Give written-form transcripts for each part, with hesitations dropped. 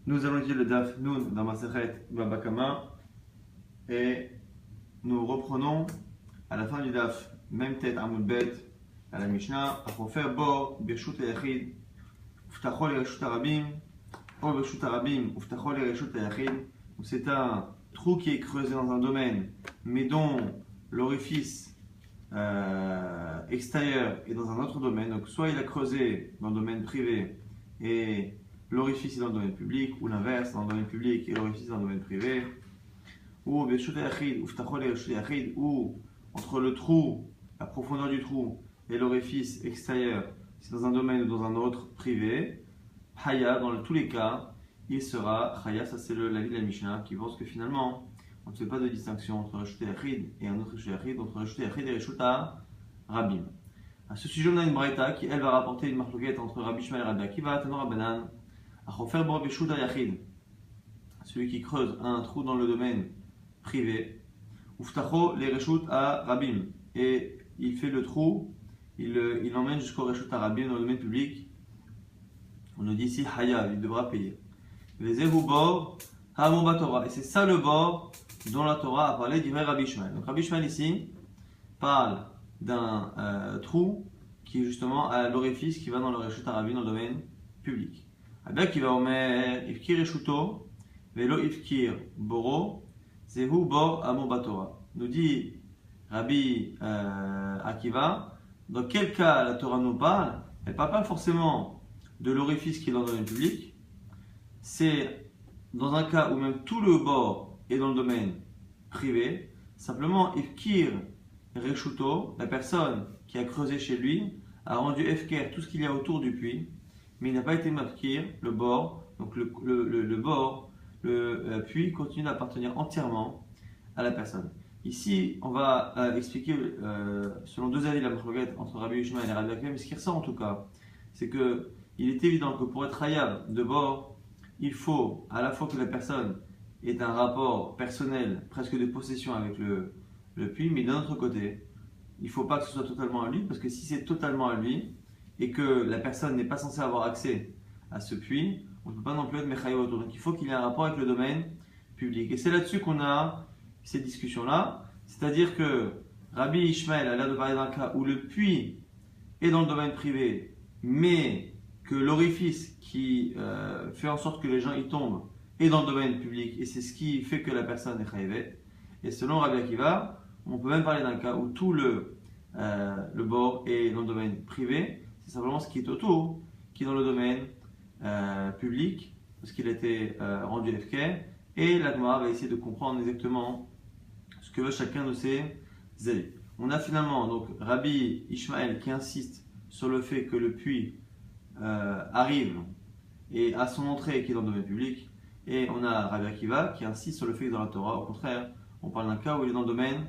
Nous allons étudier le Daf Nun dans Masechet Baba Kama et nous reprenons à la fin du Daf, même tête Amud Bet, à la Mishnah, à faire Bo, Birshut Yachid, Uftacho le Reshut Arabim, O Birshut Arabim, Uftacho le Reshut Yachid. C'est un trou qui est creusé dans un domaine, mais dont l'orifice extérieur est dans un autre domaine. Donc, soit il a creusé dans le domaine privé et l'orifice est dans le domaine public, ou l'inverse, dans le domaine public et l'orifice est dans le domaine privé, ou entre le trou, la profondeur du trou et l'orifice extérieur, c'est dans un domaine ou dans un autre privé, Haya, dans tous les cas, il sera Haya. Ça c'est l'avis de la Mishnah qui pense que finalement on ne fait pas de distinction entre Reshut Yachid et un autre Reshut Yachid, entre Reshut Yachid et Reshut Arabim. À ce sujet, on a une braïta qui elle va rapporter une marloquette entre Rabbi Ishmael et Rabbi Akiva, Tanor Rabbanan. Celui qui creuse un trou dans le domaine privé, Uftacho les Reshut Arabim, et il fait le trou, il l'emmène jusqu'au Reshut Arabim dans le domaine public. On nous dit ici Haya, il devra payer. Vezehu bor Hamon Batora, et c'est ça le bord dont la Torah a parlé d'Ivray Rabbi Ishmael. Donc Rabbi Ishmael ici parle d'un trou qui est justement à l'orifice qui va dans le Reshut Arabim dans le domaine public. Rabbi Akiva omer ifkir reshuto velo ifkir boro zehu bor Hamon Batora. Nous dit Rabbi Akiva, dans quel cas la Torah nous parle? Elle ne parle pas forcément de l'orifice qui est dans le domaine public. C'est dans un cas où même tout le bord est dans le domaine privé. Simplement, ifkir reshuto, la personne qui a creusé chez lui, a rendu efker tout ce qu'il y a autour du puits, mais il n'a pas été mafkir, le bord. Donc le bord, le puits continue d'appartenir entièrement à la personne. Ici, on va expliquer selon deux avis de la marloquette entre Rabbi Ishmael et Rabbi Akiva, mais ce qui ressort en tout cas, c'est que il est évident que pour être hayab de bord, il faut à la fois que la personne ait un rapport personnel, presque de possession avec le puits, mais d'un autre côté, il ne faut pas que ce soit totalement à lui, parce que si c'est totalement à lui, et que la personne n'est pas censée avoir accès à ce puits, on ne peut pas non plus être mechaïo autour. Donc il faut qu'il y ait un rapport avec le domaine public. Et c'est là-dessus qu'on a ces discussions-là. C'est-à-dire que Rabbi Ishmael a l'air de parler d'un cas où le puits est dans le domaine privé, mais que l'orifice qui fait en sorte que les gens y tombent est dans le domaine public, et c'est ce qui fait que la personne est chaïvet. Et selon Rabbi Akiva, on peut même parler d'un cas où tout le bord est dans le domaine privé. C'est simplement ce qui est autour qui est dans le domaine public, parce qu'il a été rendu FK, et la Gemara va essayer de comprendre exactement ce que veut chacun de ces avis. On a finalement donc Rabbi Ishmael qui insiste sur le fait que le puits arrive et à son entrée qui est dans le domaine public, et on a Rabbi Akiva qui insiste sur le fait que dans la Torah, au contraire, on parle d'un cas où il est dans le domaine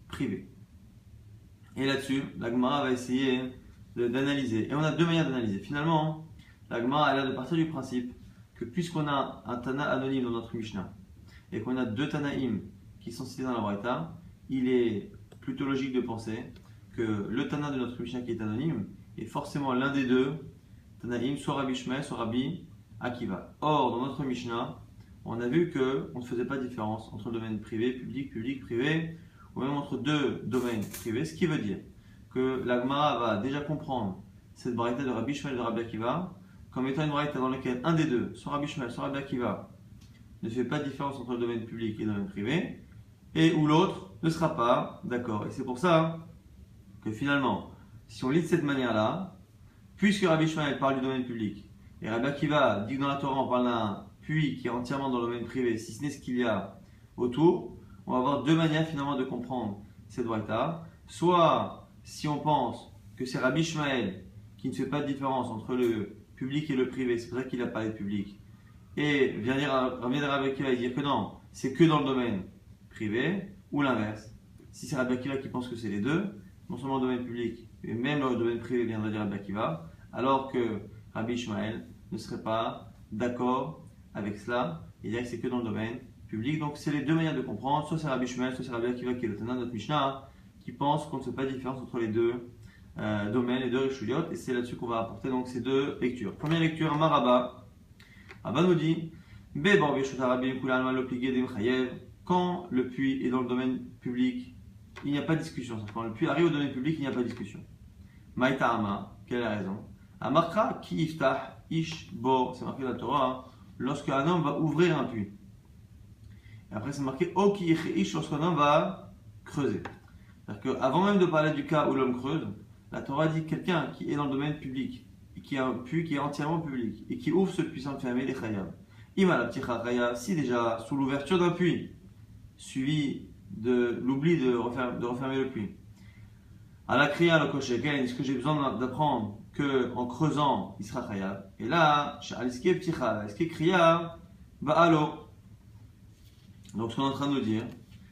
privé. Et là-dessus, la Gemara va essayer d'analyser. Et on a deux manières d'analyser. Finalement, la Gemara a l'air de partir du principe que puisqu'on a un Tana anonyme dans notre Mishnah et qu'on a deux Tanaïm qui sont cités dans la Braïta, il est plutôt logique de penser que le Tana de notre Mishnah qui est anonyme est forcément l'un des deux Tanaïm, soit Rabbi Ishmael, soit Rabbi Akiva. Or, dans notre Mishnah, on a vu qu'on ne faisait pas de différence entre le domaine privé, public, public, privé, ou même entre deux domaines privés, ce qui veut dire que la Gemara va déjà comprendre cette braïta de Rabbi Ishmael et de Rabbi Akiva comme étant une braïta dans laquelle un des deux, soit Rabbi Ishmael, soit Rabbi Akiva, ne fait pas de différence entre le domaine public et le domaine privé, et où l'autre ne sera pas d'accord. Et c'est pour ça que finalement, si on lit de cette manière-là, puisque Rabbi Ishmael parle du domaine public, et Rabbi Akiva dit que dans la Torah on parle d'un puits qui est entièrement dans le domaine privé, si ce n'est ce qu'il y a autour, on va avoir deux manières finalement de comprendre cette braïta. Soit si on pense que c'est Rabbi Ishmael qui ne fait pas de différence entre le public et le privé, c'est pour ça qu'il a parlé de public, et vient dire Rabbi Akiva et dire que non, c'est que dans le domaine privé, ou l'inverse. Si c'est Rabbi Akiva qui pense que c'est les deux, non seulement le domaine public, mais même le domaine privé viendra dire Rabbi Akiva, alors que Rabbi Ishmael ne serait pas d'accord avec cela, et dirait que c'est que dans le domaine public. Donc c'est les deux manières de comprendre, soit c'est Rabbi Ishmael, soit c'est Rabbi Akiva qui est le Tana de notre Mishnah, qui pense qu'on ne fait pas de différence entre les deux domaines, les deux Reshuyot, et c'est là-dessus qu'on va apporter donc ces deux lectures. Première lecture, Amar Rabba. Rabba nous dit Quand le puits est dans le domaine public, il n'y a pas de discussion. Quand le puits arrive au domaine public, il n'y a pas de discussion. Maïta'ama, quelle est la raison? Amarkra ki iftah ish bor, c'est marqué dans la Torah, lorsque un homme va ouvrir un puits. Et après c'est marqué o ki ish lorsqu'un homme va creuser. C'est-à-dire qu'avant même de parler du cas où l'homme creuse, la Torah dit que quelqu'un qui est dans le domaine public, et qui a un puits qui est entièrement public, et qui ouvre ce puits sans fermer, les chayav. Ima la pticha chayav, si déjà sous l'ouverture d'un puits, suivi de l'oubli de refermer le puits, à la kriya le kosheken, est-ce que j'ai besoin d'apprendre qu'en creusant, il sera chayav? Et là, aliske pticha, aliske kriya, ba'alo. Donc ce qu'on est en train de nous dire,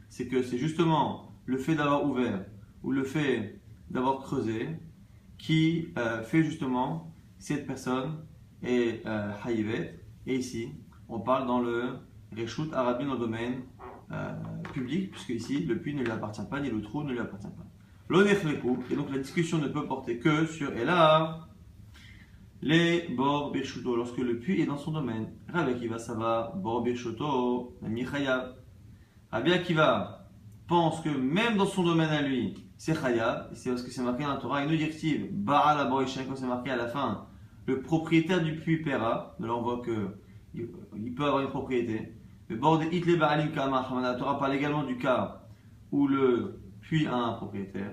c'est que c'est justement le fait d'avoir ouvert ou le fait d'avoir creusé qui fait justement cette personne est haïvet. Et ici, on parle dans le reshut arabi dans le domaine public, puisque ici, le puits ne lui appartient pas, ni le trou ne lui appartient pas. Et donc la discussion ne peut porter que sur, et là, les bor birshuto, lorsque le puits est dans son domaine. Rabbi Akiva, ça va, bor birshuto, michayav. Rabbi Akiva pense que même dans son domaine à lui, c'est chayav, c'est parce que c'est marqué dans la Torah, une directive, baal aboishen, quand c'est marqué à la fin, le propriétaire du puits paiera. De là on voit qu'il peut avoir une propriété. Le bord de hitle baalim kamach, la Torah parle également du cas où le puits a un propriétaire.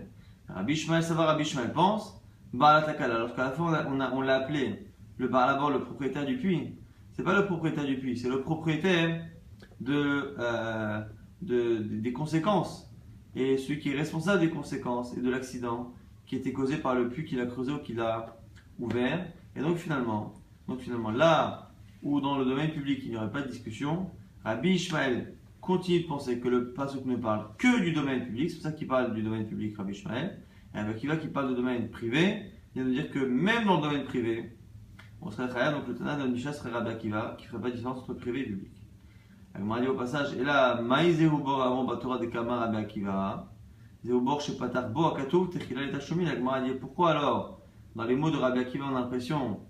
Rabbi Ishmael, ça va, Rabbi Ishmael pense, baal takala, alors qu'à la fin on l'a appelé le baal abor, le propriétaire du puits. C'est pas le propriétaire du puits, c'est le propriétaire des conséquences, et celui qui est responsable des conséquences et de l'accident qui était causé par le puits qu'il a creusé ou qu'il a ouvert. Et donc finalement, là où dans le domaine public il n'y aurait pas de discussion, Rabbi Ishmael continue de penser que le pasuk ne parle que du domaine public, c'est pour ça qu'il parle du domaine public, Rabbi Ishmael, et Rabbi Akiva qui parle du domaine privé, il vient de dire que même dans le domaine privé, on serait chayav, donc le Tana de Misha serait Rabbi Akiva, qui ne ferait pas de différence entre privé et public. On dit au passage, et là, Maïzéhu bor avant Batora de Kama Rabbi Akiva, Zéhu bor shepatar bo akatov techila et tachomi, la dit pourquoi alors, dans les mots de Rabbi Akiva, on a l'impression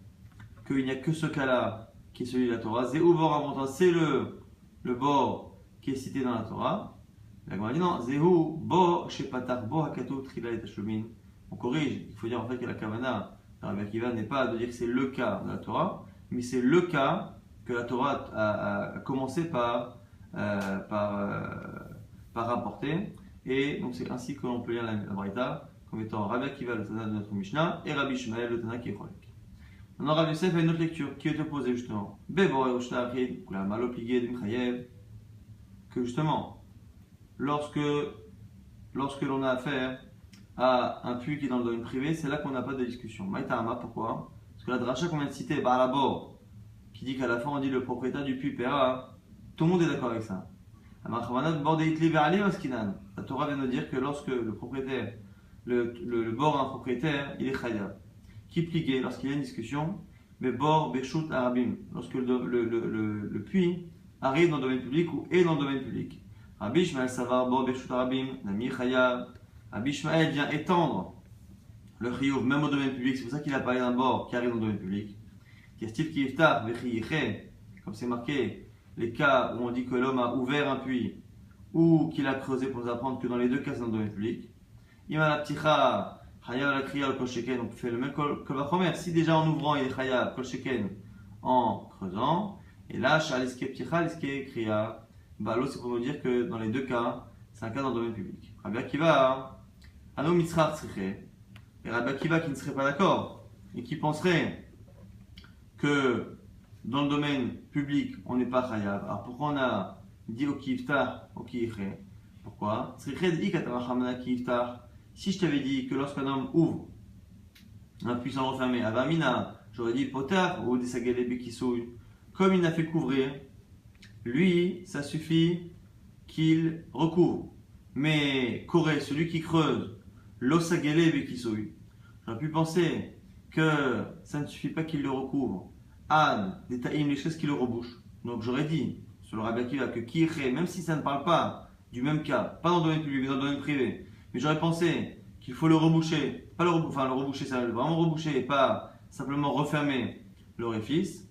qu'il n'y a que ce cas-là qui est celui de la Torah. Zéhu bor avant, c'est le bord qui est cité dans la Torah. La Gemara dit non, Zéhu bor shepatar bo akatov techila et tachomi. On corrige, il faut dire en fait que la Kavana de Rabbi Akiva n'est pas de dire que c'est le cas de la Torah, mais c'est le cas que la Torah a commencé par rapporter. Et donc c'est ainsi que l'on peut lire la Braïta comme étant Rabbi Akiva, le Tana de notre Mishnah, et Rabbi Ishmael, le Tana qui est Cholek. Maintenant Rabbi Yosef a une autre lecture qui est opposée justement. Bebor et Oshtaachid, la malopligé de Mchayev, que justement, lorsque l'on a affaire à un puits qui est dans le domaine privé, c'est là qu'on n'a pas de discussion. Maïta'ama, pourquoi? Parce que la dracha qu'on vient de citer, Baalabor, qui dit qu'à la fin on dit le propriétaire du puits paiera, tout le monde est d'accord avec ça. La Torah vient de dire que lorsque le propriétaire, le bord a un propriétaire, il est chayav. Qui plié lorsqu'il y a une discussion, mais bord beshut arabim, lorsque le puits arrive dans le domaine public ou est dans le domaine public. Rabbi Ishmael savar bord beshut arabim, nami chayav. Rabbi Ishmael vient étendre le chiyuv même au domaine public, c'est pour ça qu'il a parlé d'un bord qui arrive dans le domaine public. Comme c'est marqué, les cas où on dit que l'homme a ouvert un puits ou qu'il a creusé, pour nous apprendre que dans les deux cas c'est dans le domaine public. Ima la pticha, chayav la kriya le kol sheken, on fait le même kol vachomer. Si déjà en ouvrant il est chayav kol sheken en creusant, et là shaliske pticha, liske kriya, balo c'est pour nous dire que dans les deux cas c'est un cas dans le domaine public. Rabbi Akiva, ano mitzrach tzriche, et Rabbi Akiva qui ne serait pas d'accord et qui penserait que dans le domaine public, on n'est pas chayav. Alors pourquoi on a dit au kiftah, au kiiché? Pourquoi? Si je t'avais dit que lorsqu'un homme ouvre un puits sans refermer, avamina, j'aurais dit potar ou des sagalébé qui souillent. Comme il n'a fait couvrir, lui, ça suffit qu'il recouvre. Mais Corée, celui qui creuse, l'osagalébé qui souille, j'aurais pu penser que ça ne suffit pas qu'il le recouvre. Ad, des taïm, les choses qui le rebouchent. Donc j'aurais dit, sur le Rabbi Akiva, que kiré, même si ça ne parle pas du même cas, pas dans le domaine public, mais dans le domaine privé, mais j'aurais pensé qu'il faut le reboucher, pas le reboucher, ça vraiment reboucher et pas simplement refermer l'orifice.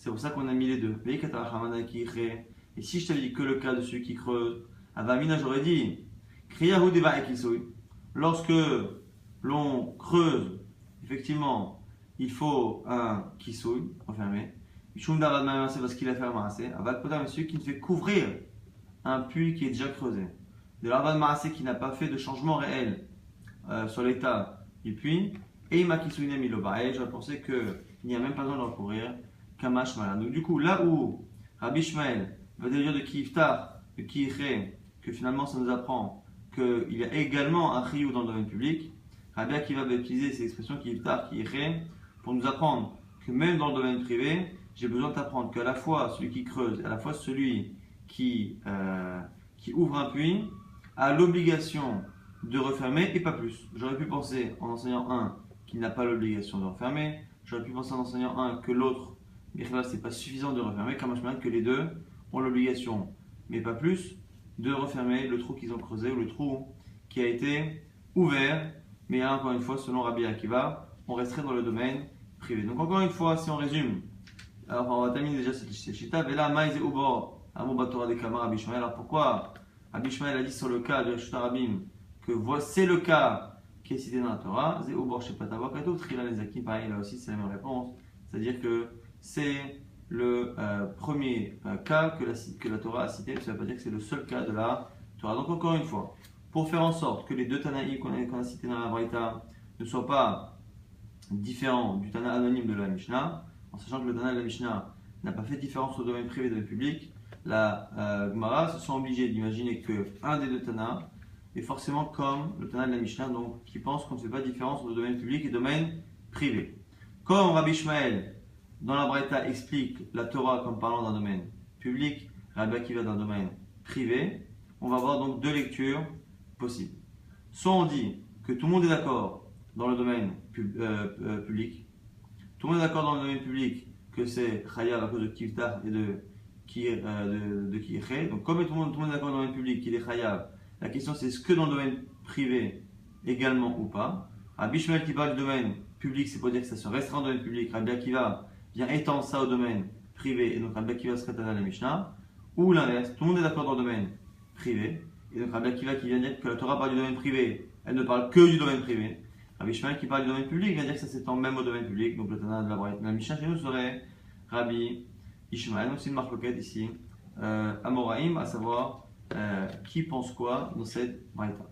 C'est pour ça qu'on a mis les deux. Et si je t'avais dit que le cas de celui qui creuse, Avamina, j'aurais dit, Kriyahu deva ekisui. Lorsque l'on creuse, effectivement, il faut un kisui, refermé. C'est parce qu'il a fait un maasé. Avakpotam, celui qui ne fait qu'ouvrir un puits qui est déjà creusé. De l'arvad maasé qui n'a pas fait de changement réel sur l'état du puits. Et il m'a kisuine milobae. J'aurais pensé qu'il n'y a même pas besoin de recourir. Kamash malan. Donc, du coup, là où Rabbi Ishmael va dire de qui iftar, de qui iché, que finalement ça nous apprend qu'il y a également un chiyuv dans le domaine public, Rabbi Akiva va utiliser ces expressions qui iftar, qui iché, pour nous apprendre que même dans le domaine privé, j'ai besoin de t'apprendre qu'à la fois celui qui creuse, à la fois celui qui ouvre un puits, a l'obligation de refermer et pas plus. J'aurais pu penser en enseignant un qui n'a pas l'obligation de refermer, j'aurais pu penser en enseignant un que l'autre, mais là c'est pas suffisant de refermer, comme je me dis que les deux ont l'obligation, mais pas plus, de refermer le trou qu'ils ont creusé ou le trou qui a été ouvert. Mais là, encore une fois, selon Rabbi Akiva, on resterait dans le domaine privé. Donc encore une fois, si on résume, alors on va terminer déjà cette chita. Vela maïze ubor amobatora de kamar Rabbi Ishmael. Alors pourquoi Rabbi Ishmael a dit sur le cas de Reshut Rabim que c'est le cas qui est cité dans la Torah. Ze ubor shepatavar katou trila nezakim. Pareil, là aussi c'est la même réponse. C'est-à-dire que c'est le premier cas que la Torah a cité. Ça ne veut pas dire que c'est le seul cas de la Torah. Donc encore une fois, pour faire en sorte que les deux Tanaïm qu'on a cités dans la Braïta ne soient pas différents du Tana anonyme de la Mishnah, en sachant que le Tana de la Mishnah n'a pas fait différence au domaine privé et domaine public, la Gemara se sent obligée d'imaginer qu'un des deux Tana est forcément comme le Tana de la Mishnah, donc qui pense qu'on ne fait pas différence entre domaine public et domaine privé. Comme Rabbi Ishmael dans la Braïta explique la Torah comme parlant d'un domaine public, Rabbi Akiva d'un domaine privé, on va avoir donc deux lectures possibles. Soit on dit que tout le monde est d'accord dans le domaine public, tout le monde est d'accord dans le domaine public que c'est Chayav à cause de Kivtar et de Kirché. Donc comme tout le monde est d'accord dans le domaine public qu'il est Chayav, la question c'est est-ce que dans le domaine privé également ou pas. Rabbi Ishmael qui parle du domaine public, c'est pour dire que ça se restreint au domaine public. Rabbi Akiva vient étendre ça au domaine privé et donc Rabbi Akiva serait Tana la Mishnah. Ou l'inverse, tout le monde est d'accord dans le domaine privé et donc Rabbi Akiva qui vient dire que la Torah parle du domaine privé, elle ne parle que du domaine privé. Rabbi Ishmael qui parle du domaine public vient dire que ça s'étend même au domaine public, donc le Tana de la Mishnah chez nous serait Rabbi Ishmael. Donc c'est une marque ici, Amoraïm, à savoir qui pense quoi dans cette braïta.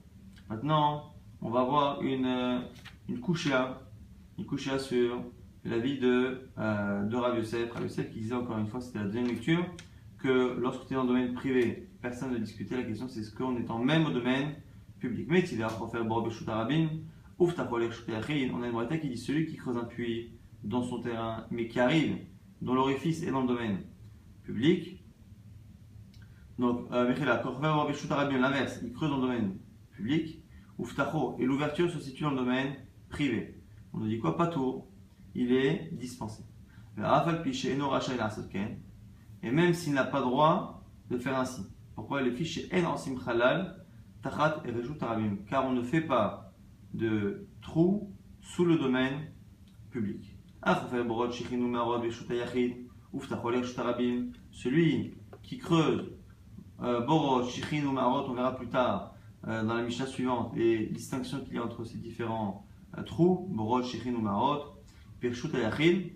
Maintenant, on va voir une kouchia sur la vie de Rav Yosef. Rav Yosef qui disait encore une fois, c'était la deuxième lecture, que lorsque tu es dans le domaine privé, personne ne discutait. La question c'est est-ce qu'on est en même au domaine public. Mais il va faire Bor Beshut Arabim, Ouf Tacholer Shut Yachin. On a une braïta qui dit celui qui creuse un puits dans son terrain, mais qui arrive, dont l'orifice est dans le domaine public. Donc, Mechela, quand on fait Bor Beshut Arabim, l'inverse, il creuse dans le domaine public. Ouf Tacho, et l'ouverture se situe dans le domaine privé. On nous dit quoi? Patour, il est dispensé. Et même s'il n'a pas droit de faire ainsi. Pourquoi les fiches en ansim halal tachat et rejut arabim? Car on ne fait pas de trou sous le domaine public. Celui qui creuse borot, shichin ou marot, on verra plus tard dans la Mishnah suivante les distinctions qu'il y a entre ces différents trous, borot, shichin ou marot, pirshut ayachid.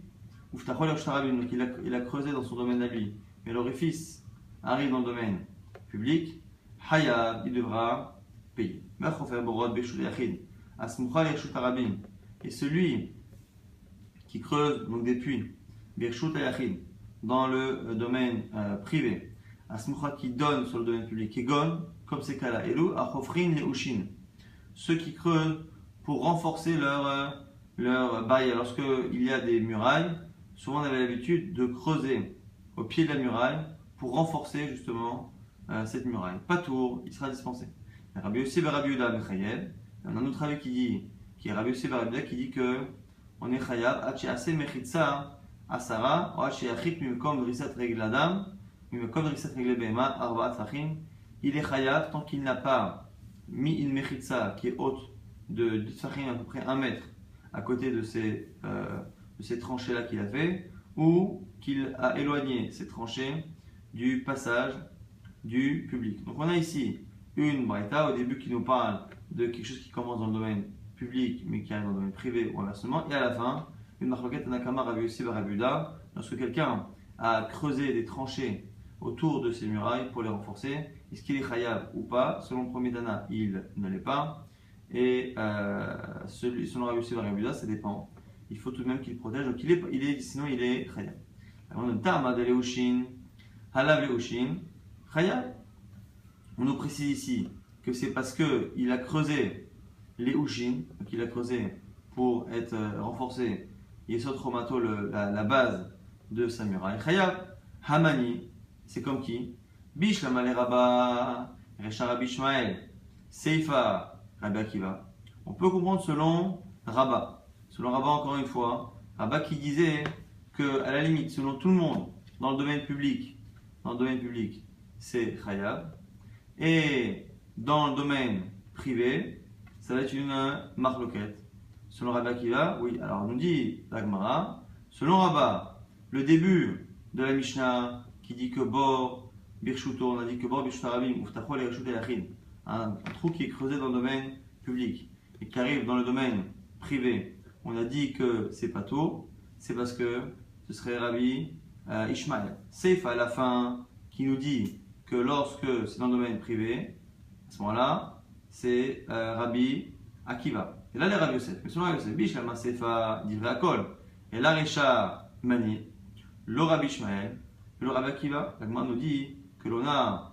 Donc il a creusé dans son domaine à lui, mais l'orifice arrive dans le domaine public, Hayab, il devra payer. Et celui qui creuse donc des puits, dans le domaine privé, qui donne sur le domaine public, comme ces cas-là, ceux qui creusent pour renforcer leur barrière. Lorsqu'il y a des murailles, souvent on avait l'habitude de creuser au pied de la muraille pour renforcer justement cette muraille. Pas tour, il sera dispensé. Rabbi Yossi ben Rabbi Yehuda Mechayev. On a un autre avis qui est Rabbi Yossi ben Rabbi Yehuda qui dit que on est chayav hachi ase mechitza asara ou hachi yachit mimekom drisat regel adam mimekom drisat regel behema arbaat fachim. Il est chayav tant qu'il n'a pas mis une mechitza qui est haute de fachim à peu près 1 mètre à côté de ces tranchées-là qu'il a fait, ou qu'il a éloigné ses tranchées du passage du public. Donc on a ici une braïta au début qui nous parle de quelque chose qui commence dans le domaine public mais qui arrive dans le domaine privé ou inversement, et à la fin une marloquette Nakama Rabbi Yossi Rabbi Yehuda, lorsque quelqu'un a creusé des tranchées autour de ces murailles pour les renforcer, est-ce qu'il est chayav ou pas? Selon le premier Tana, il ne l'est pas, et selon Rabbi Yossi Rabbi Yehuda, ça dépend. Il faut tout de même qu'il protège, donc sinon il est chayav. On nous précise ici que c'est parce qu'il a creusé les Ushin, donc il a creusé pour être renforcé, Yesod Romato, la base de sa muraille. Chayav, Hamani, c'est comme qui? Bishlama le Rabba, Recha Rabbi Ishmael, Seifa, Rabbi Akiva. On peut comprendre selon Rabba. Selon Rabba, encore une fois, Rabba qui disait que, à la limite, selon tout le monde, dans le domaine public, c'est Chayav. Et dans le domaine privé, ça va être une marloquette. Selon Rabbi Akiva, oui, alors on nous dit la Gemara, selon Rabba, le début de la Mishnah qui dit que Bor Birshuto, on a dit que Bor Birshuto Rabim, Uftacho le Reshut Yachid, un trou qui est creusé dans le domaine public et qui arrive dans le domaine privé, on a dit que c'est pas tôt, c'est parce que ce serait Rabbi Ishmael. Seifa à la fin qui nous dit que lorsque c'est dans le domaine privé, à ce moment-là, c'est Rabbi Akiva. Et là, les Rabbi Yosef. Mais selon Rabbi Yosef, Bish, la Masefa, Divrei Akol. Et la Recha Mani, le Rabbi Ishmael, le Rabbi Akiva. La Gemara nous dit que l'on a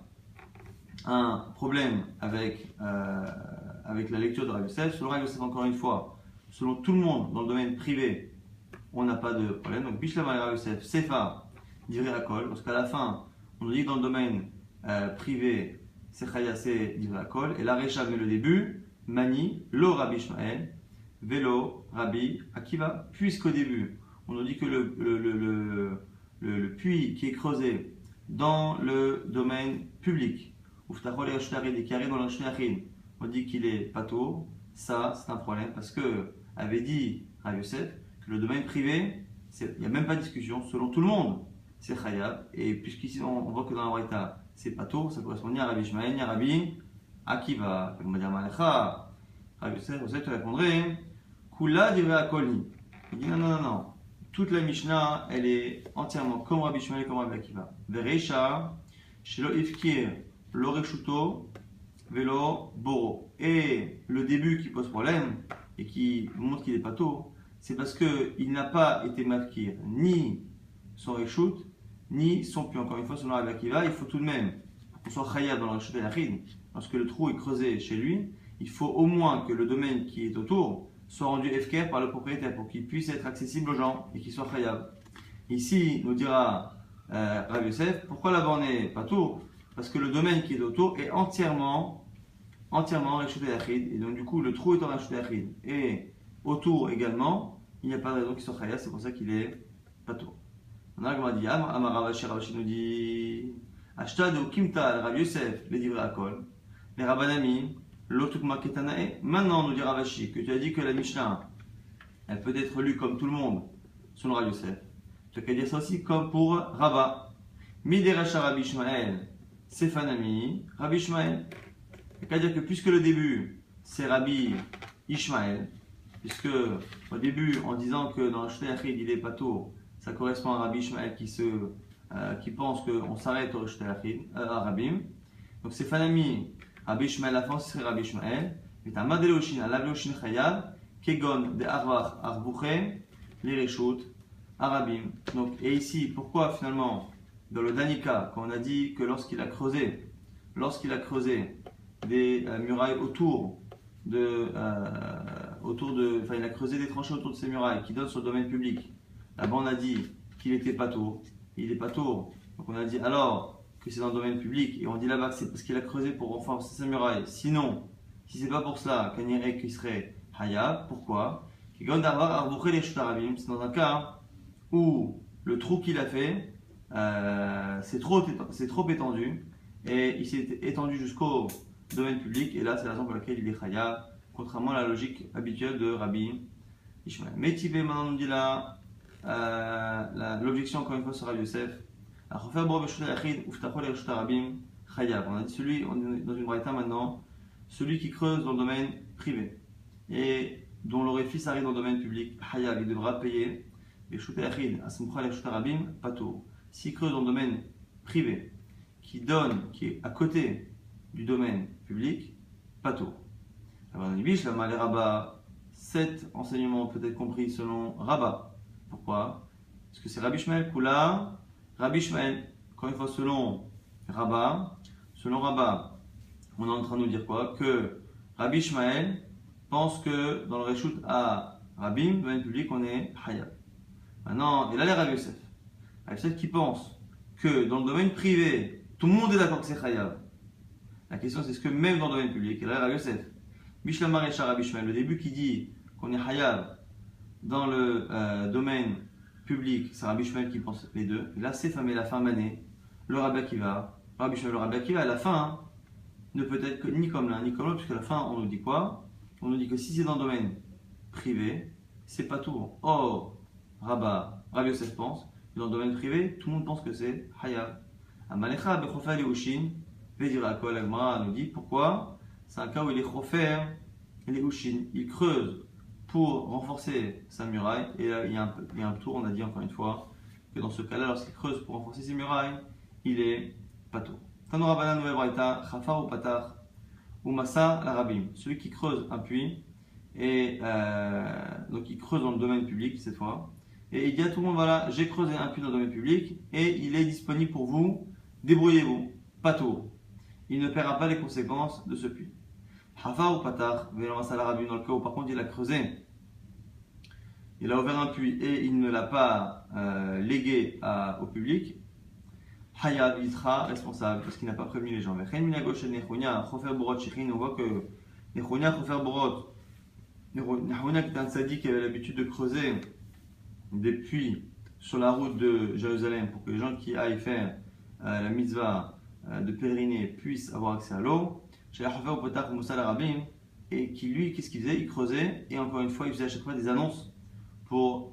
un problème avec la lecture de Rabbi Yosef. Selon Rabbi Yosef, encore une fois, selon tout le monde dans le domaine privé, on n'a pas de problème. Donc, Bish, la Rabbi Yosef, Sefa, Divrei Akol. Parce qu'à la fin, on nous dit que dans le domaine privé, c'est Chaya, c'est Divrei Akol. Et la Recha met le début. Mani, lo Rabbi Ishmael, velo Rabbi Akiva. Puisqu'au début, on nous dit que le puits qui est creusé dans le domaine public, ou Ftachol et Reshut qui arrive dans le Reshut Yachid, on dit qu'il est pato, ça c'est un problème parce que avait dit Rabbi Yosef que le domaine privé, il n'y a même pas de discussion, selon tout le monde, c'est Chayav. Et puisqu'ici on voit que dans la Braïta, c'est pato, ça correspond ni à Rabbi Ishmael ni à Rabbi Akiva. On va dire Malecha. Rabbi Yosef te répondrait Kula divrei akol. Il dit non. Toute la Mishnah, elle est entièrement comme Rabbi Ishmael et comme Rabbi Akiva. Vereisha, shelo ifkir, lo reshuto, velo boro. Et le début qui pose problème et qui montre qu'il est pato, c'est parce qu'il n'a pas été mafkir ni son reshut, ni son puits. Encore une fois, selon Rabbi Akiva, il faut tout de même, pour qu'on soit chayav dans le reshut yachid, lorsque le trou est creusé chez lui, il faut au moins que le domaine qui est autour soit rendu efker par le propriétaire pour qu'il puisse être accessible aux gens et qu'il soit chayav. Ici, nous dira Rabbi Yosef, pourquoi la borne n'est pas tour? Parce que le domaine qui est autour est entièrement reshut yachid, et donc du coup le trou est en reshut yachid. Et autour également, il n'y a pas de raison qu'il soit chayav, c'est pour ça qu'il est pas tour. On a dit, Ravashi nous dit, Ashtad ou Kimta, Rabbi Yosef, les divrei akol, les Rabbanami, l'Otukma Ketanae. Maintenant, nous dit Ravashi que tu as dit que la Mishnah, elle peut être lue comme tout le monde, selon Rabbi Yosef. Tu as qu'à dire ça aussi comme pour Rabba. Mideracha Rabbi Ishmael, Sefanami, Rabbi Ishmael. Tu as qu'à dire que puisque le début, c'est Rabbi Ishmael, puisque au début, en disant que dans le Reshut Yachid, il est pato, ça correspond à Rabbi Ishmael qui pense qu'on s'arrête au Reshut Yachid, à Rabbim. Donc c'est Fanami, Rabbi Ishmael, la fin ce serait Rabbi Ishmael. Et t'as Madeloshin, Alavloshin Chayav, Kegon, de Arvach, Arbuche, les Reshut, Arabim. Donc, et ici, pourquoi finalement, dans le Danika, quand on a dit que lorsqu'il a creusé des murailles enfin il a creusé des tranchées autour de ces murailles qui donnent sur le domaine public. Là-bas on a dit qu'il était pas tour, il est pas tour. Donc on a dit alors que c'est dans le domaine public et on dit là-bas que c'est parce qu'il a creusé pour renforcer ces murailles. Sinon, si c'est pas pour cela, qu'il serait Hayab, pourquoi? C'est dans un cas où le trou qu'il a fait c'est trop étendu et il s'est étendu jusqu'au domaine public et là c'est la raison pour laquelle il est Hayab, contrairement à la logique habituelle de Rabbi Ishmael. Mais Tibé maintenant nous dit là l'objection objection encore une fois sur Rabbi Yosef. On a dit celui, on est dans une braïta maintenant, celui qui creuse dans le domaine privé et dont l'orifice arrive dans le domaine public, Hayav, il devra payer. Et s'il creuse dans le domaine privé, qui est à côté du domaine public, Pato. Alors, dans les biches, là, les rabbins, 7 enseignements peut-être compris selon Rabat. Pourquoi? Parce que c'est Rabbi Shmuel Kula, Rabbi Shmuel, encore une fois selon Rabat, on est en train de nous dire quoi? Que Rabbi Shmuel pense que dans le Reshut à Rabim, domaine public, on est Hayab. Maintenant, et là les Rabbi Yosef. Rabbi Yosef qui pense que dans le domaine privé, tout le monde est d'accord que c'est Hayab. La question c'est est-ce que même dans le domaine public, et là Rabbi Yosef, Bishlamar et Rabbi Shmuel, le début qui dit qu'on est Hayab dans le domaine public, c'est Rabbi Shmuel qui pense les deux. Et là, c'est la fin d'année, le Rabbi Akiva, Rabbi Shmuel, le Rabbi Akiva, à la fin, ne peut être que ni comme l'un ni comme l'autre, puisque à la fin, on nous dit quoi? On nous dit que si c'est dans le domaine privé, c'est pas tout. Or, Rabbi Yosef pense, que dans le domaine privé, tout le monde pense que c'est Hayab. Amalecha bechofer leushin, vedira kol agmara nous dit pourquoi? C'est un cas où il est chofer leushin, il creuse pour renforcer sa muraille, et là, il y a un tour, on a dit encore une fois, que dans ce cas-là, lorsqu'il creuse pour renforcer ses murailles, il est pato. Tanora Bana Nouvelle Braïta, Chafar ou Patar, ou Massa la Rabim, celui qui creuse un puits, et donc il creuse dans le domaine public cette fois, et il dit à tout le monde voilà, j'ai creusé un puits dans le domaine public, et il est disponible pour vous, débrouillez-vous, pato. Il ne paiera pas les conséquences de ce puits. Chafar ou Patar, Massa la Rabim, dans le cas où par contre il a creusé, il a ouvert un puits et il ne l'a pas légué au public, Hayab, il sera responsable parce qu'il n'a pas prévenu les gens. On voit que Nechonia, Chofer Borot, Nechonia qui est un tzaddik qui avait l'habitude de creuser des puits sur la route de Jérusalem pour que les gens qui aillent faire la mitzvah de pèleriner puissent avoir accès à l'eau. Et qui lui, qu'est-ce qu'il faisait? Il creusait et encore une fois, il faisait à chaque fois des annonces pour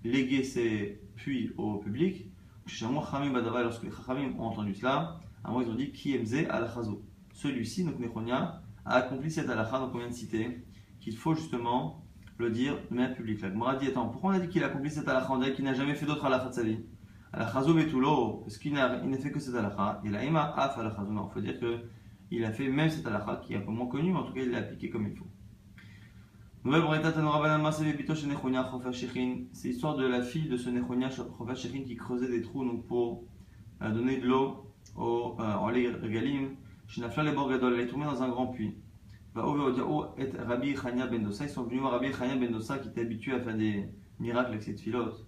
léguer ses puits au public. Lorsque les Chachamim ont entendu cela, à moi ils ont dit qui aimzé alachazo. Celui-ci, donc Nechonia, a accompli cette halakha, donc on vient de citer, qu'il faut justement le dire de manière publique. La Gemara dit attends, pourquoi on a dit qu'il a accompli cette halakha? On dirait qu'il n'a jamais fait d'autre halakha de sa vie. Alachazo betulo, parce qu'il n'a fait que cette halakha. Et la ima af alachazo, non, il faut dire qu'il a fait même cette halakha qui est un peu moins connue, mais en tout cas il l'a appliquée comme il faut. Nouvelle Braïta Tanora Banama Sebebito chez Nechonia Chofer Shechin. C'est l'histoire de la fille de ce Nechonia Chofer Shechin qui creusait des trous donc pour donner de l'eau en Galim. Shinafla le Borgadol, elle est tombée dans un grand puits. Va Oveodiao et Rabbi Chania Ben Dosa. Ils sont venus voir Rabbi Chania Ben Dosa qui était habitué à faire des miracles avec cette filote.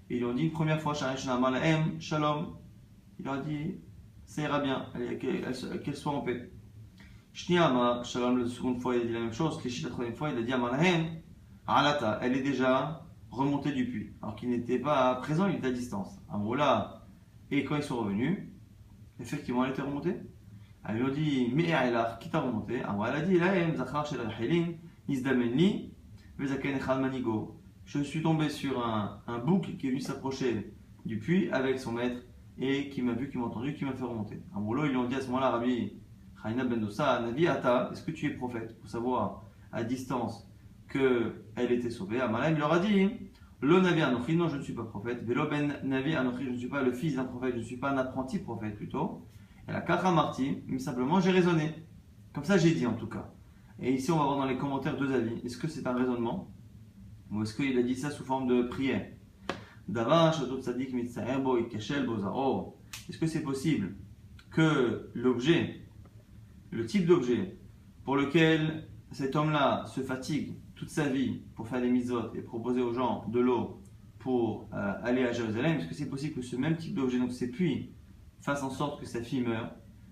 Et ils lui ont dit une première fois Sharish Namar Lahem Shalom. Il leur a dit ça ira bien, qu'elle soit en paix. Shniama, Shalom, la seconde fois, il a dit la même chose. Klishit, la troisième fois, il a dit Amalahem, Alata, elle est déjà remontée du puits. Alors qu'il n'était pas présent, il était à distance. Amrola, et quand ils sont revenus, effectivement, elle était remontée. Elle lui a dit Mais Aïlar, qui t'a remonté? Amrola, elle a dit Lahem, Zachar, Shel Al-Hilim, Izdamenli, Vezaken Echad Manigo. Je suis tombé sur un bouc qui est venu s'approcher du puits avec son maître et qui m'a vu, qui m'a entendu, qui m'a fait remonter. Amrola, ils lui ont dit à ce moment-là, Rabbi Chania Ben Dosa, Navi Ata, est-ce que tu es prophète? Pour savoir à distance qu'elle était sauvée. Amalem, il leur a dit Le Navi Anochi, non, je ne suis pas prophète. Velo Ben Navi Anochi, je ne suis pas le fils d'un prophète, je ne suis pas un apprenti prophète plutôt. Et la Kara Marti, mais simplement j'ai raisonné. Comme ça j'ai dit en tout cas. Et ici on va voir dans les commentaires deux avis. Est-ce que c'est un raisonnement? Ou est-ce qu'il a dit ça sous forme de prière? Davash, Adot Sadik, Mitzaerbo, Ikashel, Bozaro. Est-ce que c'est possible que l'objet, le type d'objet pour lequel cet homme-là se fatigue toute sa vie pour faire des mitzvot et proposer aux gens de l'eau pour aller à Jérusalem, est-ce que c'est possible que ce même type d'objet, donc ces puits, fasse en sorte que sa fille meure?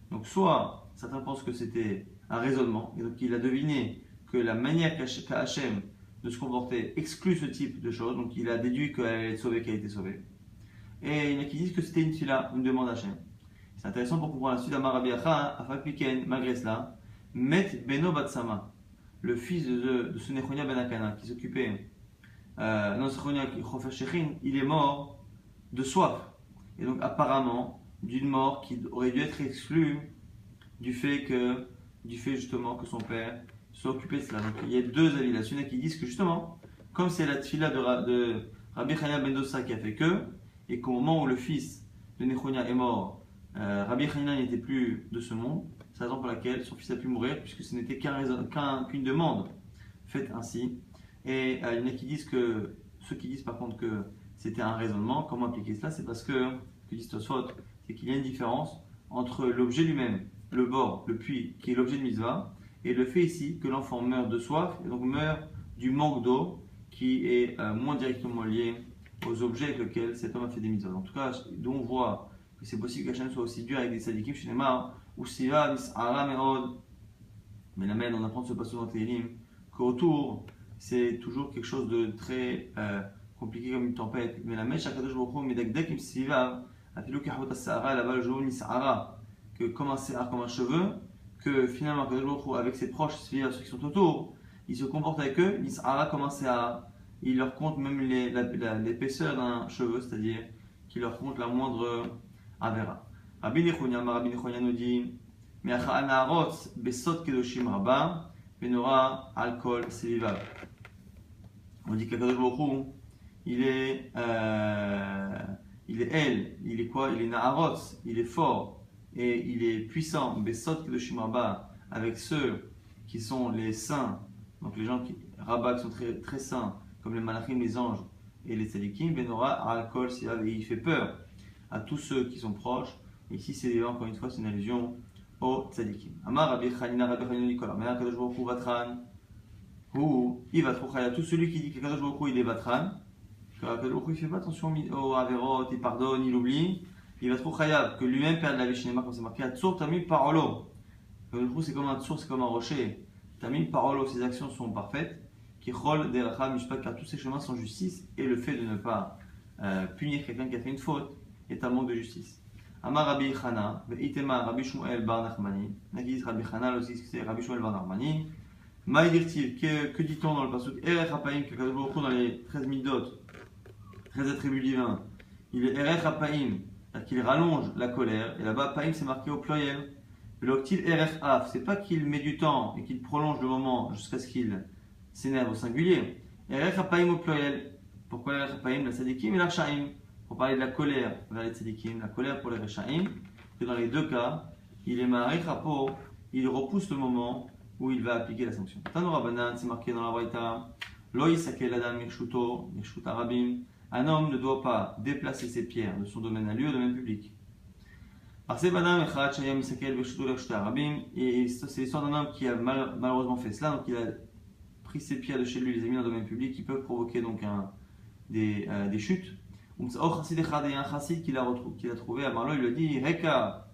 Donc soit certains pensent que c'était un raisonnement, et donc il a deviné que la manière qu'a Hachem de se comporter exclut ce type de choses, donc il a déduit qu'elle allait être sauvée, qu'elle était sauvée. Et il y en a qui disent que c'était une fila, une demande à Hachem. C'est intéressant pour comprendre la suite d'Amar Rabbi Acha, Afapiken, malgré cela, Met Beno Batsama, le fils de ce Nechonia Ben Akana, qui s'occupait, non, ce Nechonia Chofer Shechin, il est mort de soif. Et donc apparemment d'une mort qui aurait dû être exclue du fait justement que son père soit occupé de cela. Donc il y a deux avis là. Il y en a qui disent que justement, comme c'est la tfila de Rabbi Chania ben Dossa qui a fait que, et qu'au moment où le fils de Nechonia est mort, Rabbi Chania n'était plus de ce monde, c'est la raison pour laquelle son fils a pu mourir, puisque ce n'était qu'une demande faite ainsi. Et il y en a qui disent que, ceux qui disent par contre que c'était un raisonnement, comment appliquer cela? C'est parce que disent Tosfot, c'est qu'il y a une différence entre l'objet lui-même, le bord, le puits, qui est l'objet de mitzvah, et le fait ici que l'enfant meurt de soif, et donc meurt du manque d'eau, qui est moins directement lié aux objets avec lesquels cet homme a fait des mitzvahs. En tout cas, d'où on voit que c'est possible qu'Hachem soit aussi dur avec des sadikim, chez les marres, ou siva, mis'ara, me'od. Mais la même, on apprend de ce passage dans Télim, qu'autour, c'est toujours quelque chose de très compliqué comme une tempête. Mais la mèche, Akadosh Baruch Hu, medakdek im siva, afilou kahot as-sa'ara, là-bas le jour nis'ara, que comme un se'ar, comme un cheveu, que finalement, Akadosh Baruch Hu, avec ses proches, ceux qui sont autour, il se comporte avec eux, nis'ara comme un se'ar. Il leur compte même l'épaisseur d'un cheveu, c'est-à-dire qu'il leur compte la moindre avera. Rabbi Nechonia nous dit, Me'acha anarot besot kedoshim rabba, benora alcool sevivav. On dit qu'Akadosh Baruch Hu, il est quoi? Il est Naharot, il est fort et il est puissant. Besot Kedoshim Rabba, avec ceux qui sont les saints, donc les gens qui sont très, très saints, comme les malachim, les anges et les tzadikim. Benora Alkol, et il fait peur à tous ceux qui sont proches. Et ici, c'est encore une fois, c'est une allusion aux tzadikim. Amar Rabbi Chanina Nicolas, mais Akadosh Baruch Hu Vatran, il va trop tout celui qui dit qu'Akadosh Baruch Hu il est Vatran. Akadosh Baruch Hu il fait pas attention aux averot, il pardonne, il oublie. Il va trop chayav que lui-même perd la vie chez comme c'est marqué. Atzur tamim parolo. Akadosh Baruch Hu c'est comme un tsour, c'est comme un rocher. Tamim parolo, ses actions sont parfaites. Qui chol deracha mishpat, car tous ses chemins sont justice. Et le fait de ne pas punir quelqu'un qui a fait une faute est un manque de justice. Amar Rabbi Chana, ve'itema Rabbi Shmuel bar Nachmani. Nagis Rabbi Chana aussi c'est Rabbi Shmuel bar Nachmani. Maïdirtiv, que dit-on dans le pasuk Erech Hapaim, qu'Akadosh Baruch Hu dans les 13 midot, 13 attributs divins, il est Erech Hapaim, c'est-à-dire qu'il rallonge la colère, et là-bas Paim c'est marqué au pluriel. L'octile Erech Af, c'est pas qu'il met du temps et qu'il prolonge le moment jusqu'à ce qu'il s'énerve au singulier. Erech Hapaim au pluriel. Pourquoi Erech Hapaim? La Tzadikim et la Rechaim. Pour parler de la colère vers les Tzadikim, la colère pour les Rechaim, que dans les deux cas, il est Ma'arech Hapo, il repousse le moment où il va appliquer la sanction. Tanura Banan, c'est marqué dans la Braïta, Lo yisakel adam mirshuto, mirshut arabim. Un homme ne doit pas déplacer ses pierres de son domaine à lui au domaine public. Et c'est l'histoire d'un homme qui a malheureusement fait cela, donc il a pris ses pierres de chez lui, les a mis dans le domaine public, qui peuvent provoquer donc des chutes. Et un chassid qu'il a trouvé à Marlo, il lui a dit Reka.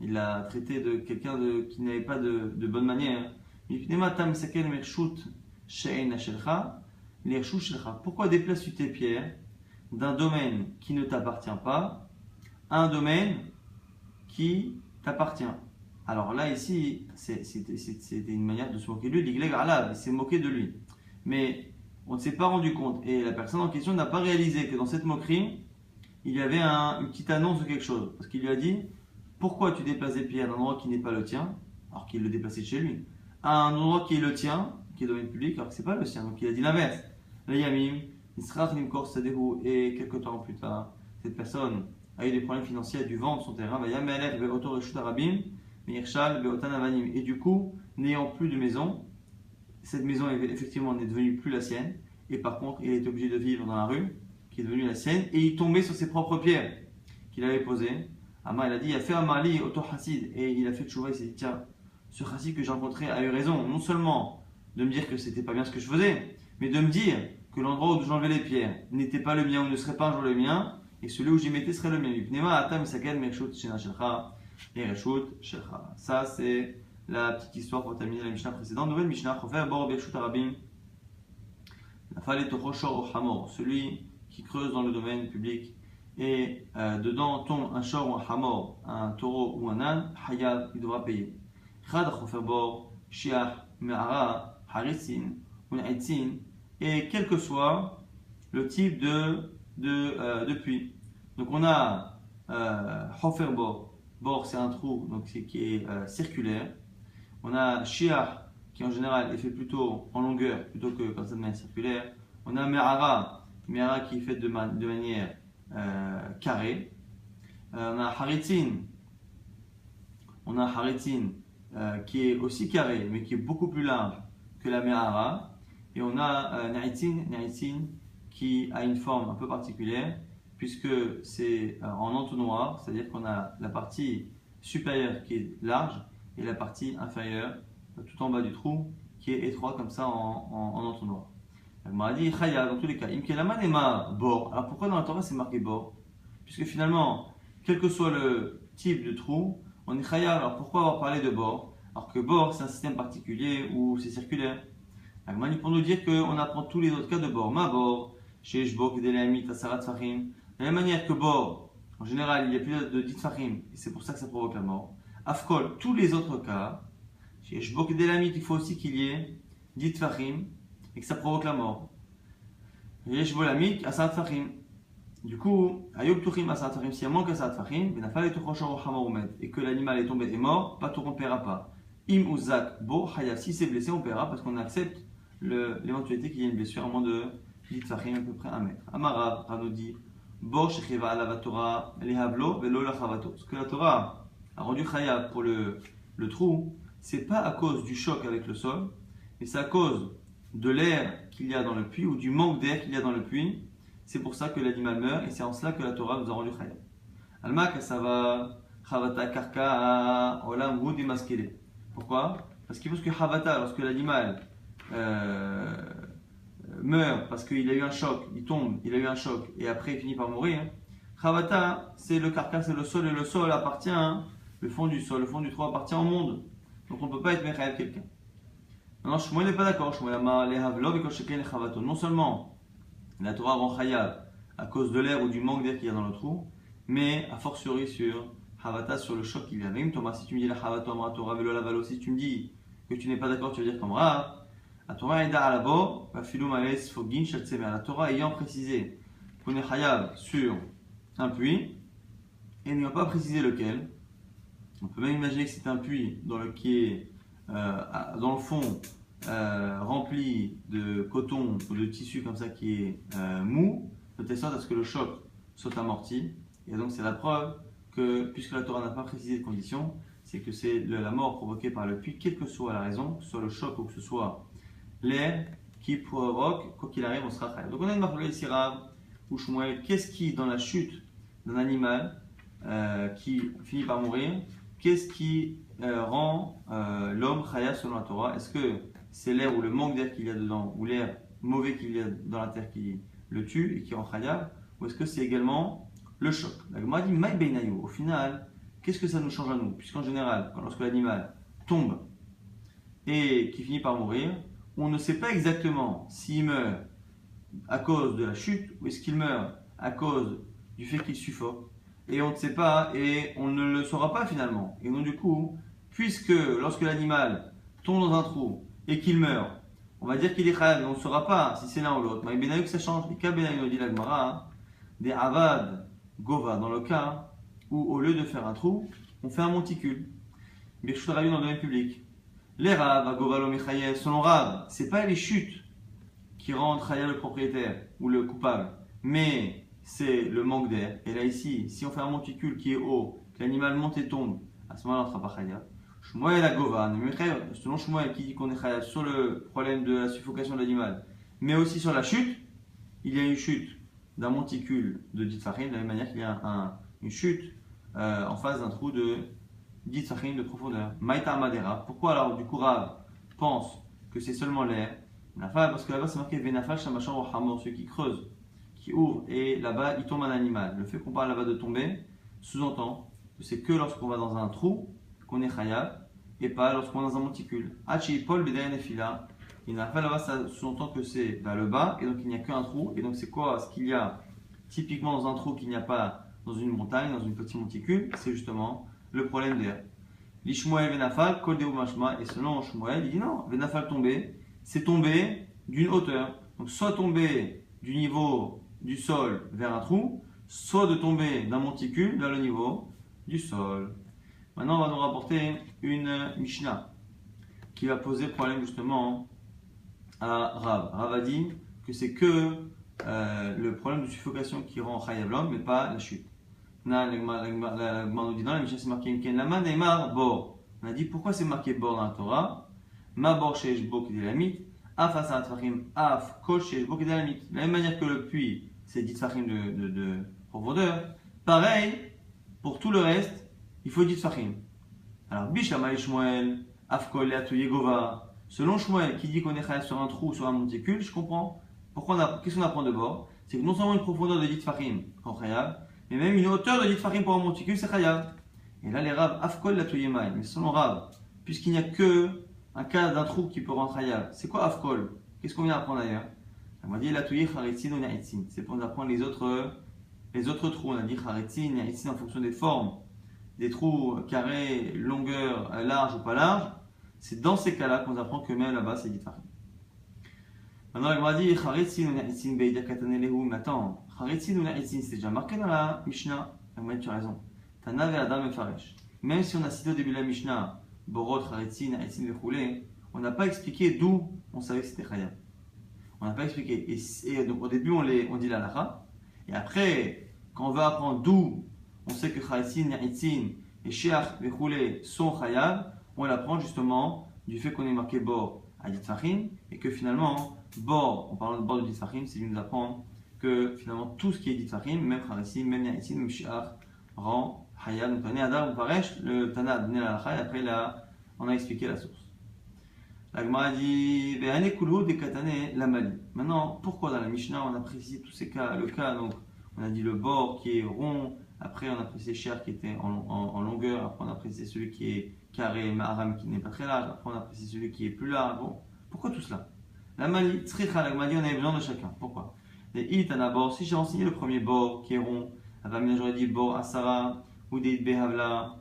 Il l'a traité de quelqu'un qui n'avait pas de bonne manière. Pourquoi déplaces-tu tes pierres d'un domaine qui ne t'appartient pas à un domaine qui t'appartient? Alors là, ici, c'était une manière de se moquer de lui. Il s'est moqué de lui. Mais on ne s'est pas rendu compte. Et la personne en question n'a pas réalisé que dans cette moquerie, il y avait une petite annonce de quelque chose. Parce qu'il lui a dit pourquoi tu déplaces des pierres d'un endroit qui n'est pas le tien, alors qu'il le déplaçait de chez lui, à un endroit qui est le tien, qui est domaine public, alors que ce n'est pas le sien. Donc il a dit l'inverse. Le Yamim, et quelques temps plus tard, cette personne a eu des problèmes financiers, a dû vendre son terrain, et du coup, n'ayant plus de maison, cette maison effectivement n'est devenue plus la sienne, et par contre, il est obligé de vivre dans la rue, qui est devenue la sienne, et il tombait sur ses propres pierres qu'il avait posées. Amar, il a dit, il a fait un mali auto chassid, et il a fait tchouva, il s'est dit, tiens, ce chassid que j'ai rencontré a eu raison, non seulement de me dire que c'était pas bien ce que je faisais, mais de me dire que l'endroit où j'enlevais les pierres n'était pas le mien, ou ne serait pas un jour le mien, et celui où j'y mettais serait le mien. Ça, c'est la petite histoire pour terminer la Mishnah précédente. Nouvelle Mishnah, celui qui creuse dans le domaine public et dedans tombe un shor ou un hamor, un taureau ou un âne, hayab, il devra payer. Et quel que soit le type de puits, Donc on a Hofer Bor. Bor, c'est un trou donc qui est circulaire. On a Shiar, qui en général est fait plutôt en longueur plutôt que comme ça de manière circulaire. On a Me'ara, Me'ara qui est faite de manière carrée. On a Haritzin qui est aussi carré mais qui est beaucoup plus large que la Me'ara. Et on a Naitzin qui a une forme un peu particulière puisque c'est en entonnoir, c'est-à-dire qu'on a la partie supérieure qui est large et la partie inférieure tout en bas du trou qui est étroit comme ça en entonnoir. On m'a dit Chaya dans tous les cas. Bor. Alors pourquoi dans la Torah c'est marqué bor? Puisque finalement, quel que soit le type de trou, on est Chaya. Alors pourquoi avoir parlé de bor? Alors que bor c'est un système particulier où c'est circulaire. Alors, pour nous dire qu'on apprend tous les autres cas de bor. Ma bor, chez Shbok, Delamit, Asarat Fahim. De la même manière que bor, en général, il n'y a plus de dit Fahim, et c'est pour ça que ça provoque la mort. Afkol, tous les autres cas, chez Shbok, Delamit, il faut aussi qu'il y ait dit Fahim, et que ça provoque la mort. Yeshbolamit, Asarat Fahim. Du coup, Ayob Tuchim, Asarat Fahim, s'il y a moins qu'Asarat Fahim, Benafal et Tuchoshor Hamarumet, et que l'animal est tombé et mort, pas tout on ne paiera pas. Im Uzak, Bo, Hayav, si c'est blessé, on paiera parce qu'on accepte l'éventualité qu'il y ait une blessure à moins de 10 tfachim, à peu près 1 mètre. Amarav, Rav nous dit Bor shechiva ala Torah lehavlo velo lachavato. Ce que la Torah a rendu chayav pour le trou, c'est pas à cause du choc avec le sol, mais c'est à cause de l'air qu'il y a dans le puits ou du manque d'air qu'il y a dans le puits. C'est pour ça que l'animal meurt et c'est en cela que la Torah nous a rendu chayav. Alma kasava chavata karka olam hu demaskele. Pourquoi? Parce qu'il faut que chavata, lorsque l'animal meurt parce qu'il a eu un choc, il tombe, il a eu un choc et après il finit par mourir. Chavata, c'est le carcasse, c'est le sol et le sol appartient, le fond du sol, le fond du trou appartient au monde. Donc on ne peut pas être mechayev quelqu'un. Maintenant, Shmuel n'est pas d'accord. Non seulement la Torah rend chayav à cause de l'air ou du manque d'air qu'il y a dans le trou, mais a fortiori sur Havata, sur le choc qu'il y a. Même Thomas, si tu me dis la Havata, Amra Torah, Velo Lavalo, si tu me dis que tu n'es pas d'accord, tu veux dire comme Rav. La Torah est à la bord, la Torah ayant précisé qu'on est chayav sur un puits et n'ayant pas précisé lequel. On peut même imaginer que c'est un puits qui est dans le fond rempli de coton ou de tissu comme ça qui est mou, de telle sorte à ce que le choc soit amorti. Et donc c'est la preuve que, puisque la Torah n'a pas précisé de conditions, c'est que c'est la mort provoquée par le puits, quelle que soit la raison, que ce soit le choc ou que ce soit l'air qui provoque, quoi qu'il arrive, on sera chayav. Donc on a une marque ici, Rav ou Shmuel, qu'est-ce qui, dans la chute d'un animal qui finit par mourir, qu'est-ce qui rend l'homme chayav selon la Torah? Est-ce que c'est l'air ou le manque d'air qu'il y a dedans, ou l'air mauvais qu'il y a dans la terre qui le tue et qui rend chayav, ou est-ce que c'est également le choc? La Gemara dit Maï Beinayu. Au final, qu'est-ce que ça nous change à nous? Puisqu'en général, lorsque l'animal tombe et qui finit par mourir, on ne sait pas exactement s'il meurt à cause de la chute ou est-ce qu'il meurt à cause du fait qu'il suffoque. Et on ne sait pas et on ne le saura pas finalement. Et donc du coup, puisque lorsque l'animal tombe dans un trou et qu'il meurt, on va dire qu'il est chayav, mais on ne saura pas si c'est l'un ou l'autre. Mais Benayu que ça change. Et Benayu dit la Gemara, des avad gova dans le cas où au lieu de faire un trou, on fait un monticule. Birchut Ravi dans le domaine public. Les Rav, Govalo Michayev, selon Rav, c'est pas les chutes qui rendent chayav le propriétaire ou le coupable, mais c'est le manque d'air. Et là ici, si on fait un monticule qui est haut, que l'animal monte et tombe, à ce moment-là on ne sera pas chayav. Shmuel a Gova, selon Shmuel qui dit qu'on est chayav sur le problème de la suffocation de l'animal, mais aussi sur la chute, il y a une chute d'un monticule de 10 tfachim, de la même manière qu'il y a une chute en face d'un trou de 10 tfachim de profondeur. Maïta Madera. Pourquoi alors du coup Rav pense que c'est seulement l'air? Parce que là-bas c'est marqué Venafal Shamasham Rohamor, celui qui creuse, qui ouvre, et là-bas il tombe un animal. Le fait qu'on parle là-bas de tomber sous-entend que c'est que lorsqu'on va dans un trou qu'on est chayav et pas lorsqu'on va dans un monticule. Hachi Paul Bedayanefila. Il n'a pas là-bas, ça sous-entend que c'est vers le bas et donc il n'y a qu'un trou. Et donc c'est quoi ce qu'il y a typiquement dans un trou qu'il n'y a pas dans une montagne, dans une petite monticule? C'est justement le problème d'air. L'Ishmoel Venafal, Kol Deu Mashma, et selon Shmuel, il dit non, Venafal tomber, c'est tomber d'une hauteur. Donc soit tomber du niveau du sol vers un trou, soit de tomber d'un monticule vers le niveau du sol. Maintenant, on va nous rapporter une Mishnah qui va poser problème justement à Rav. Rav a dit que c'est que le problème de suffocation qui rend chayav l'homme, mais pas la chute. La nous dit dans la Mishnah, c'est marqué Imken Lama Neymar Bor. On a dit pourquoi c'est marqué Bor dans la Torah. Ma Bor Sheish Bo Kedelamit, Af Asat Fahim, Af Kol Sheish Bo Kedelamit. De la même manière que le puits, c'est 10 Fahim de profondeur, pareil, pour tout le reste, il faut 10 Fahim. Alors, Bishama Shmuel, Af Kol Leatu Yegova. Selon Shmuel, qui dit qu'on est chayav sur un trou ou sur un monticule, je comprends. Qu'est-ce qu'on apprend de bord? C'est que non seulement une profondeur de 10 Fahim, quand chayav, mais même une hauteur de 10 Fahim pour un monticule, c'est chayav. Et là, les Rav, Afkol la Touyemai. Mais selon Rav, puisqu'il n'y a que un cas d'un trou qui peut rendre chayav, c'est quoi Afkol? Qu'est-ce qu'on vient d'apprendre d'ailleurs? On va dire la Touye Charetzin ou Naitzin. C'est pour nous apprendre les autres trous. On a dit Charetzin, Naitzin en fonction des formes, des trous carrés, longueur, large ou pas large. C'est dans ces cas-là qu'on apprend que même là-bas, c'est 10 Fahim. Maintenant, on va dire Charetzin ou Naitzin Beida Katanelehu. Mais attends, Charetzin ou Naitzin, c'est déjà marqué dans la Mishnah. On va dire, tu as raison. Tana ve'adam mefaresh. Même si on a cité au début de la Mishnah, Borot, Charetzin, Naitzin ve'choulé, on n'a pas expliqué d'où on savait que c'était chayav. On n'a pas expliqué. Et donc au début, on dit la halakha. Et après, quand on veut apprendre d'où on sait que Charetzin, Naitzin et Sheach ve'choulé sont chayav, on l'apprend justement du fait qu'on est marqué Bor à 10 Fahim et que finalement, Bor, en parlant de Bor de 10 Fahim, c'est de nous apprendre que finalement tout ce qui est 10 Fahim, même Charetzin, même Naitzin, même Sheach, rend Hayat, donc le Tana a donné la halakha et après on a expliqué la source. La Gemara dit Maintenant, pourquoi dans la Mishnah on a précisé tous ces cas? Le cas, donc on a dit le bord qui est rond, après on a précisé Cher qui était en longueur, après on a précisé celui qui est carré, Maharam qui n'est pas très large, après on a précisé celui qui est plus large. Bon, pourquoi tout cela? La Gemara dit on avait besoin de chacun. Pourquoi? Si j'ai enseigné le premier bord qui est rond, j'aurais dit bord Asara ou des Behavla,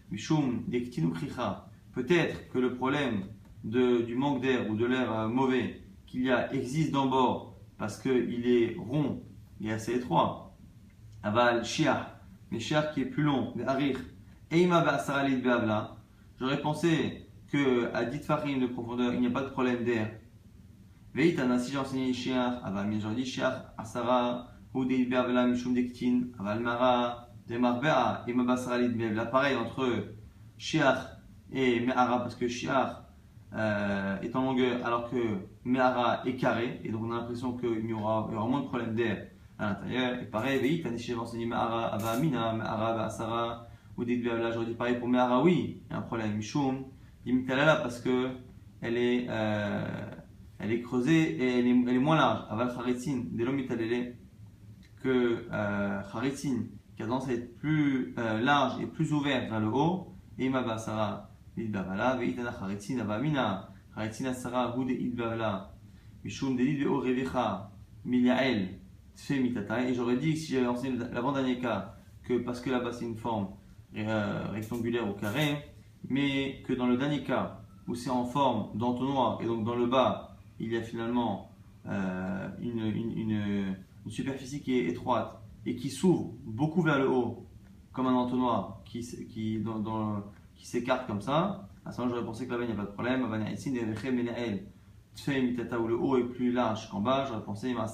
Mishum, des Ktinu Kricha. Peut-être que le problème du manque d'air ou de l'air mauvais qu'il y a existe dans bord parce qu'il est rond, il est assez étroit. Aval Shiach, mais Shiach qui est plus long, Arir, Eima Asara Lid Behavla. J'aurais pensé qu'à 10 Fahim de profondeur, il n'y a pas de problème d'air. Veitana, si j'ai enseigné Shiach, j'aurais dit Shiach, Asara, ou des Behavla, Mishum Dektin, Aval Mara. Pareil entre Shiach et Me'ara, parce que Shiach est en longueur alors que Me'ara est carré, et donc on a l'impression qu'il y aura moins de problème d'air à l'intérieur. Et pareil, j'ai enseigné Me'ara, Avamina, Me'ara, Asara, ou des là, j'aurais dit pareil pour Me'ara, oui, il y a un problème. Mishum, Dimitalala, parce que elle est creusée et elle est moins large. Aval Charetzin, dès l'homme que Charetzin, qui a tendance à être plus large et plus ouvert vers le haut, et Imaba Sarah Lidbavala, Veitana Charetzin Avamina, Charetzin Asara Hude Idbavala, Mishum Delid Veo Revecha, Miliael, Tfe Mitata. Et j'aurais dit, si j'avais enseigné l'avant-dernier cas, que parce que là-bas c'est une forme rectangulaire ou carrée, mais que dans le dernier cas, où c'est en forme d'entonnoir, et donc dans le bas, il y a finalement une superficie qui est étroite, et qui s'ouvre beaucoup vers le haut, comme un entonnoir qui s'écarte comme ça, à ce moment j'aurais pensé que là-bas il n'y a pas de problème. Où le haut est plus large qu'en bas, j'aurais pensé là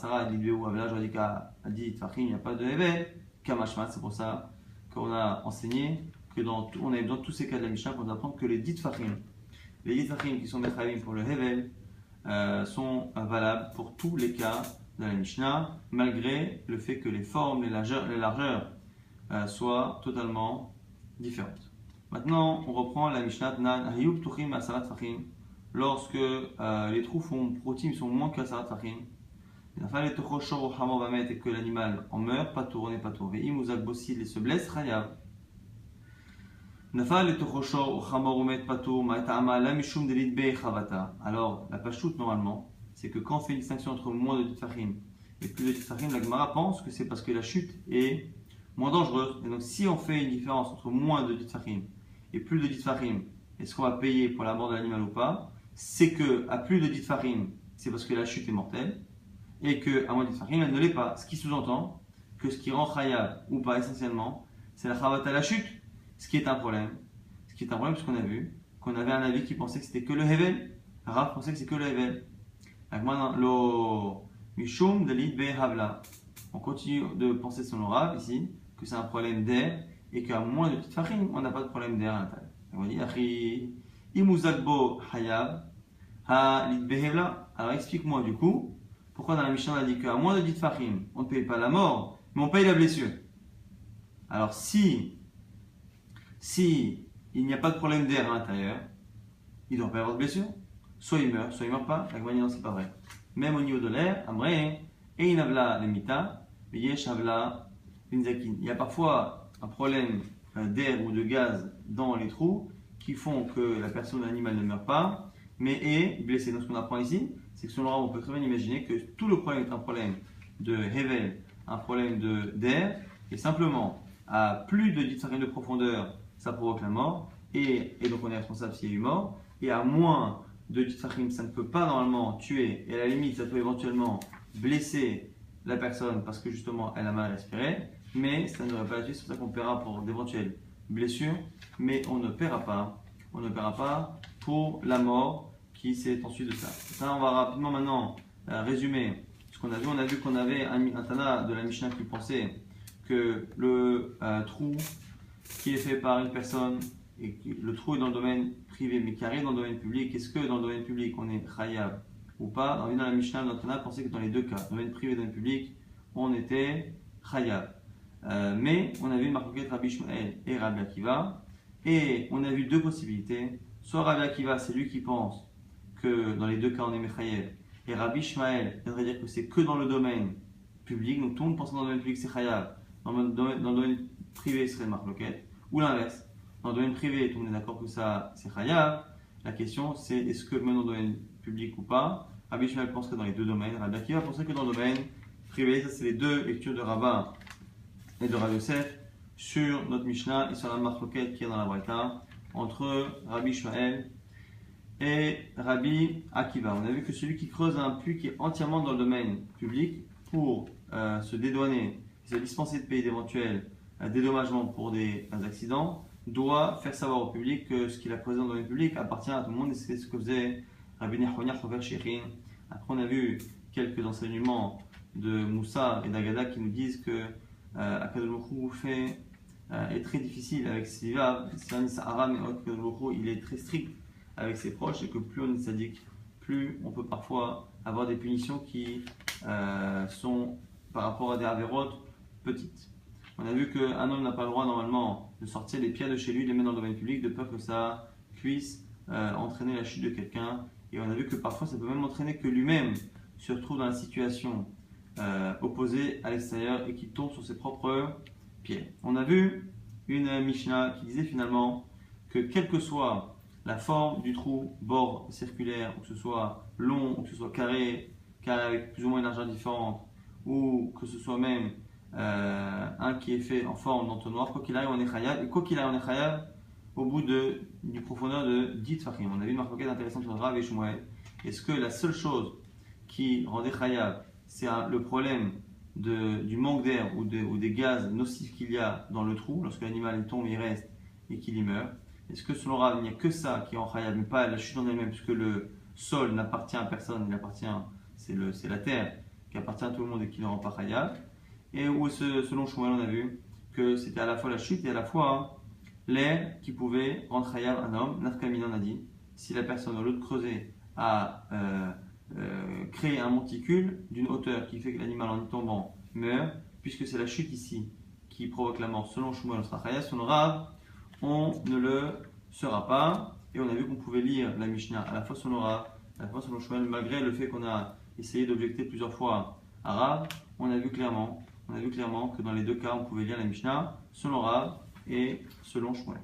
j'aurais dit qu'à 10 Fahim il n'y a pas de Hevel, Kamashmat. C'est pour ça qu'on a enseigné que on avait besoin de tous ces cas de la Mishnah pour nous apprendre que les 10 Fahim, qui sont Mechavim pour le Hevel, sont valables pour tous les cas de la Mishnah, malgré le fait que les formes, les largeurs soient totalement différentes. Maintenant, on reprend la Mishnah Nan Hayub Tuchim Asarat Fahim. Lorsque les trous sont moins qu'Asarat Fahim, et que l'animal en meurt, pas tour, on n'est pas tour. Veim ou Zalbossil et se blesse, Chayav. Alors, la pachoute normalement, c'est que quand on fait une distinction entre moins de 10 Fahim et plus de 10 Fahim, la Gemara pense que c'est parce que la chute est moins dangereuse. Et donc, si on fait une différence entre moins de 10 Fahim et plus de 10 Fahim, est-ce qu'on va payer pour la mort de l'animal ou pas? C'est que à plus de 10 Fahim, c'est parce que la chute est mortelle, et qu'à moins de 10 Fahim, elle ne l'est pas. Ce qui sous-entend que ce qui rend Chayav ou pas essentiellement, c'est la Chavat à la chute, ce qui est un problème. Ce qui est un problème parce qu'on a vu qu'on avait un avis qui pensait que c'était que le Hevel. Rav pensait que c'est que le Hevel. Mishum Dalit Be Havla. On continue de penser selon Rav ici que c'est un problème d'air et qu'à moins de petites farines, on n'a pas de problème d'air à l'intérieur. On dit Achi Imuzakbo Hayav Ha Lit Be Havla. Alors explique-moi du coup pourquoi dans la Mishnah on a dit qu'à moins de 10 farim, on ne paye pas la mort, mais on paye la blessure. Alors si il n'y a pas de problème d'air à l'intérieur, il ne doit pas y avoir de blessure. Soit il meurt pas. La Gemara dit non, c'est pas vrai. Même au niveau de l'air, Amré, et inavla lemita, yesh avla linzakin. Il y a parfois un problème d'air ou de gaz dans les trous qui font que la personne ou l'animal ne meurt pas, mais est blessé. Donc ce qu'on apprend ici, c'est que selon Rav, on peut très bien imaginer que tout le problème est un problème de Hevel, un problème d'air, et simplement à plus de 10 cm de profondeur, ça provoque la mort, et donc on est responsable s'il y a eu mort, et à moins de 10 fachim, ça ne peut pas normalement tuer, et à la limite, ça peut éventuellement blesser la personne parce que justement elle a mal respiré, mais ça ne devrait pas la tuer, c'est pour ça qu'on paiera pour d'éventuelles blessures, mais on ne paiera pas pour la mort qui s'est ensuite de ça. Ça, on va rapidement maintenant résumer ce qu'on a vu. On a vu qu'on avait un Tana de la Mishnah qui pensait que le trou qui est fait par une personne, et le trou est dans le domaine privé mais qui arrive dans le domaine public, est-ce que dans le domaine public on est chayav ou pas? Dans la Mishnah, notre Tana pensait que dans les deux cas, domaine privé et domaine public, on était chayav. Mais on a vu Marcoquet, Rabbi Shmuel et Rabbi Akiva, et on a vu deux possibilités. Soit Rabbi Akiva, c'est lui qui pense que dans les deux cas on est mechayev, et Rabbi Shmuel viendrait dire que c'est que dans le domaine public, donc tout le monde pense que dans le domaine public c'est chayav, dans le domaine privé ce serait Marcoquet, ou l'inverse. Dans le domaine privé, tout le monde est d'accord que ça c'est chayav. La question c'est est-ce que même dans le domaine public ou pas? Rabbi Shmuel penserait dans les deux domaines, Rabbi Akiva penserait que dans le domaine privé. Ça c'est les deux lectures de Rabbah et de Rabbi Yosef sur notre Mishnah et sur la marloquette qui est dans la Braïta entre Rabbi Shmuel et Rabbi Akiva. On a vu que celui qui creuse un puits qui est entièrement dans le domaine public pour se dédouaner, se dispenser de payer d'éventuels dédommagements pour des accidents, doit faire savoir au public que ce qu'il a creusé dans le domaine public appartient à tout le monde, et c'est ce que faisait Rabbi Nechonia Chover Sherin. Après on a vu quelques enseignements de Moussa et d'Agada qui nous disent que Akadosh Baruch Hu est très difficile avec ses vivaves, il est très strict avec ses proches, et que plus on est sadique, plus on peut parfois avoir des punitions qui sont par rapport à des avérotes petites. On a vu qu'un homme n'a pas le droit normalement de sortir les pierres de chez lui, de les mettre dans le domaine public, de peur que ça puisse entraîner la chute de quelqu'un. Et on a vu que parfois ça peut même entraîner que lui-même se retrouve dans la situation opposée à l'extérieur et qu'il tombe sur ses propres pierres. On a vu une Mishnah qui disait finalement que quelle que soit la forme du trou, bord circulaire, ou que ce soit long, ou que ce soit carré avec plus ou moins une largeur différente, ou que ce soit même un qui est fait en forme d'entonnoir, quoi qu'il arrive on est chayav, et quoi qu'il arrive on est chayav au bout du profondeur de 10 tfachim. On a vu une marque intéressante sur Rav et Shmuel. Est-ce que la seule chose qui rendait chayav, c'est le problème du manque d'air ou des gaz nocifs qu'il y a dans le trou, lorsque l'animal tombe, il reste et qu'il y meurt? Est-ce que selon Rav, il n'y a que ça qui rend chayav, mais pas la chute en elle-même, puisque le sol n'appartient à personne, c'est la terre qui appartient à tout le monde et qui ne rend pas chayav? Et où selon Shmuel, on a vu que c'était à la fois la chute et à la fois l'air qui pouvait rendre chayav un homme. Nafkamina on a dit, si la personne au lieu de creuser a créé un monticule d'une hauteur qui fait que l'animal en y tombant meurt, puisque c'est la chute ici qui provoque la mort, selon Shmuel on sera chayav, selon Rav on ne le sera pas. Et on a vu qu'on pouvait lire la Mishnah à la fois selon Rav, à la fois selon Shmuel, malgré le fait qu'on a essayé d'objecter plusieurs fois à Rav. On a vu clairement que dans les deux cas, on pouvait lire la Mishnah selon Rav et selon Shmuel.